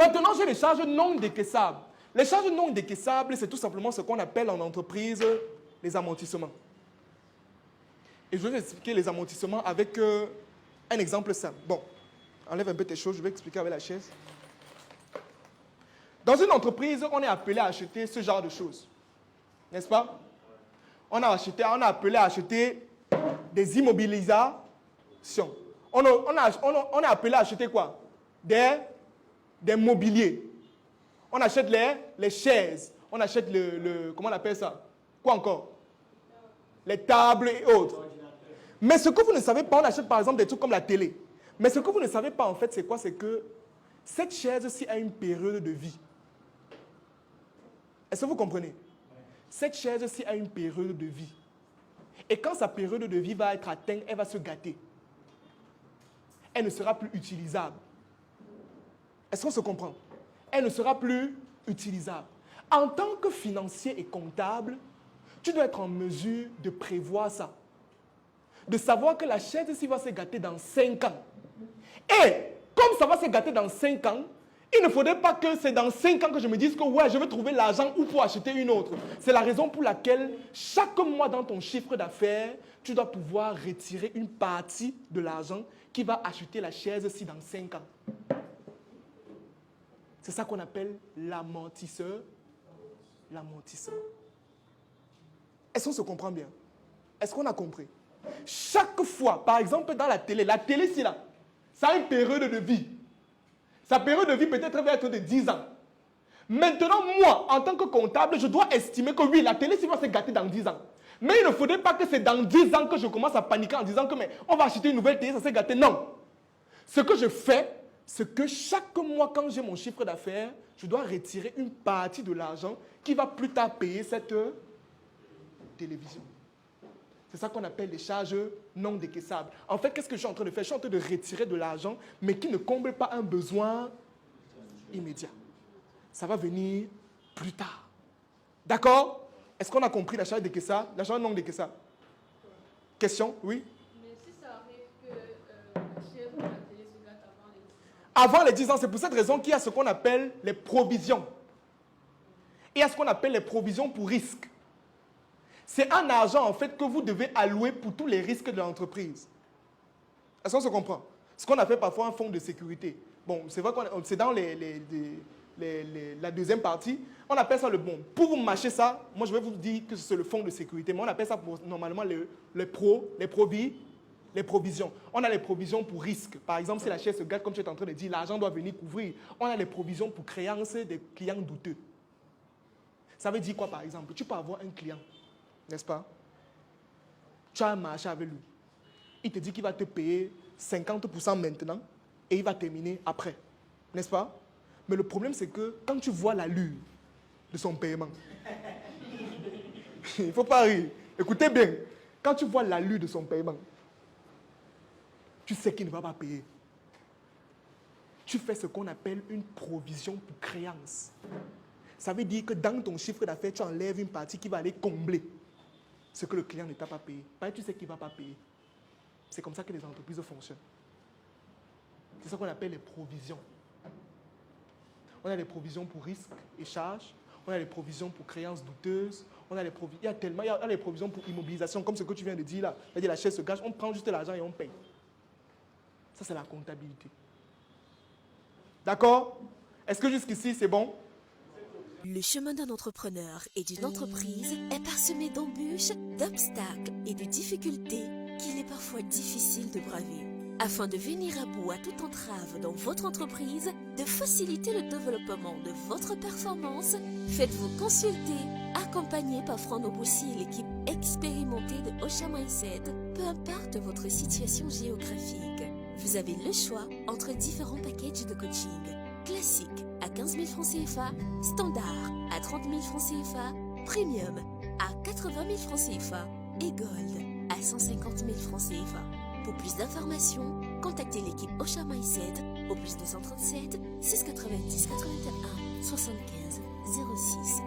Maintenant, j'ai les charges non décaissables. Les charges non décaissables, c'est tout simplement ce qu'on appelle en entreprise les amortissements. Et je vais vous expliquer les amortissements avec un exemple simple. Bon, enlève un peu tes choses, je vais expliquer avec la chaise. Dans une entreprise, on est appelé à acheter ce genre de choses. N'est-ce pas? On a appelé à acheter des immobilisations. On est appelé à acheter quoi? Des mobiliers. On achète les chaises. On achète comment on appelle ça? Quoi encore? Les tables et autres. Mais ce que vous ne savez pas, on achète par exemple des trucs comme la télé. Mais ce que vous ne savez pas en fait, c'est quoi? C'est que cette chaise-ci a une période de vie. Est-ce que vous comprenez? Cette chaise-ci a une période de vie. Et quand sa période de vie va être atteinte, elle va se gâter. Elle ne sera plus utilisable. Est-ce qu'on se comprend? Elle ne sera plus utilisable. En tant que financier et comptable, tu dois être en mesure de prévoir ça. De savoir que la chaise-ci va se gâter dans 5 ans. Et comme ça va se gâter dans 5 ans, il ne faudrait pas que c'est dans 5 ans que je me dise que ouais, je vais trouver l'argent ou pour acheter une autre. C'est la raison pour laquelle chaque mois dans ton chiffre d'affaires, tu dois pouvoir retirer une partie de l'argent qui va acheter la chaise-ci dans 5 ans. C'est ça qu'on appelle l'amortisseur. L'amortisseur. Est-ce qu'on se comprend bien? Est-ce qu'on a compris? Chaque fois, par exemple dans la télé, c'est là, ça a une période de vie. Sa période de vie peut-être va être de 10 ans. Maintenant, moi, en tant que comptable, je dois estimer que oui, la télé va se gâter dans 10 ans. Mais il ne faudrait pas que c'est dans 10 ans que je commence à paniquer en disant que mais on va acheter une nouvelle télé, ça s'est gâté. Non. Ce que je fais, c'est que chaque mois, quand j'ai mon chiffre d'affaires, je dois retirer une partie de l'argent qui va plus tard payer cette télévision. C'est ça qu'on appelle les charges non décaissables. En fait, qu'est-ce que je suis en train de faire? Je suis en train de retirer de l'argent, mais qui ne comble pas un besoin immédiat. Ça va venir plus tard. D'accord? Est-ce qu'on a compris la charge décaissable, la charge non décaissable? Question? Oui? Mais si ça arrive que la chaise ou la télé se gâte avant les 10 ans. Avant les 10 ans, c'est pour cette raison qu'il y a ce qu'on appelle les provisions. Il y a ce qu'on appelle les provisions pour risque. C'est un argent, en fait, que vous devez allouer pour tous les risques de l'entreprise. Est-ce qu'on se comprend? Ce qu'on appelle parfois un fonds de sécurité. Bon, c'est vrai que c'est dans la deuxième partie. On appelle ça le bon. Pour vous mâcher ça, moi, je vais vous dire que c'est le fonds de sécurité. Mais on appelle ça normalement les provisions. On a les provisions pour risque. Par exemple, si la chaise se gâte, comme tu es en train de dire, l'argent doit venir couvrir. On a les provisions pour créances des clients douteux. Ça veut dire quoi, par exemple? Tu peux avoir un client, n'est-ce pas? Tu as un marché avec lui. Il te dit qu'il va te payer 50% maintenant et il va terminer après. N'est-ce pas? Mais le problème, c'est que quand tu vois l'allure de son paiement, il ne faut pas rire. Écoutez bien. Quand tu vois l'allure de son paiement, tu sais qu'il ne va pas payer. Tu fais ce qu'on appelle une provision pour créance. Ça veut dire que dans ton chiffre d'affaires, tu enlèves une partie qui va aller combler ce que le client ne t'a pas payé. Parce que tu sais qu'il ne va pas payer. C'est comme ça que les entreprises fonctionnent. C'est ça qu'on appelle les provisions. On a les provisions pour risques et charges. On a les provisions pour créances douteuses. Il y a les provisions pour immobilisation, comme ce que tu viens de dire là. C'est-à-dire la chaise se gâche, on prend juste l'argent et on paye. Ça, c'est la comptabilité. D'accord? Est-ce que jusqu'ici, c'est bon? Le chemin d'un entrepreneur et d'une entreprise est parsemé d'embûches, d'obstacles et de difficultés qu'il est parfois difficile de braver. Afin de venir à bout à toute entrave dans votre entreprise, de faciliter le développement de votre performance, faites-vous consulter, accompagné par Franck Noboussi et l'équipe expérimentée de Osha Mindset, peu importe votre situation géographique. Vous avez le choix entre différents packages de coaching. Classique à 15 000 francs CFA, standard à 30 000 francs CFA, premium à 80 000 francs CFA et gold à 150 000 francs CFA. Pour plus d'informations, contactez l'équipe Osha Mindset au plus 237 690 81 75 06.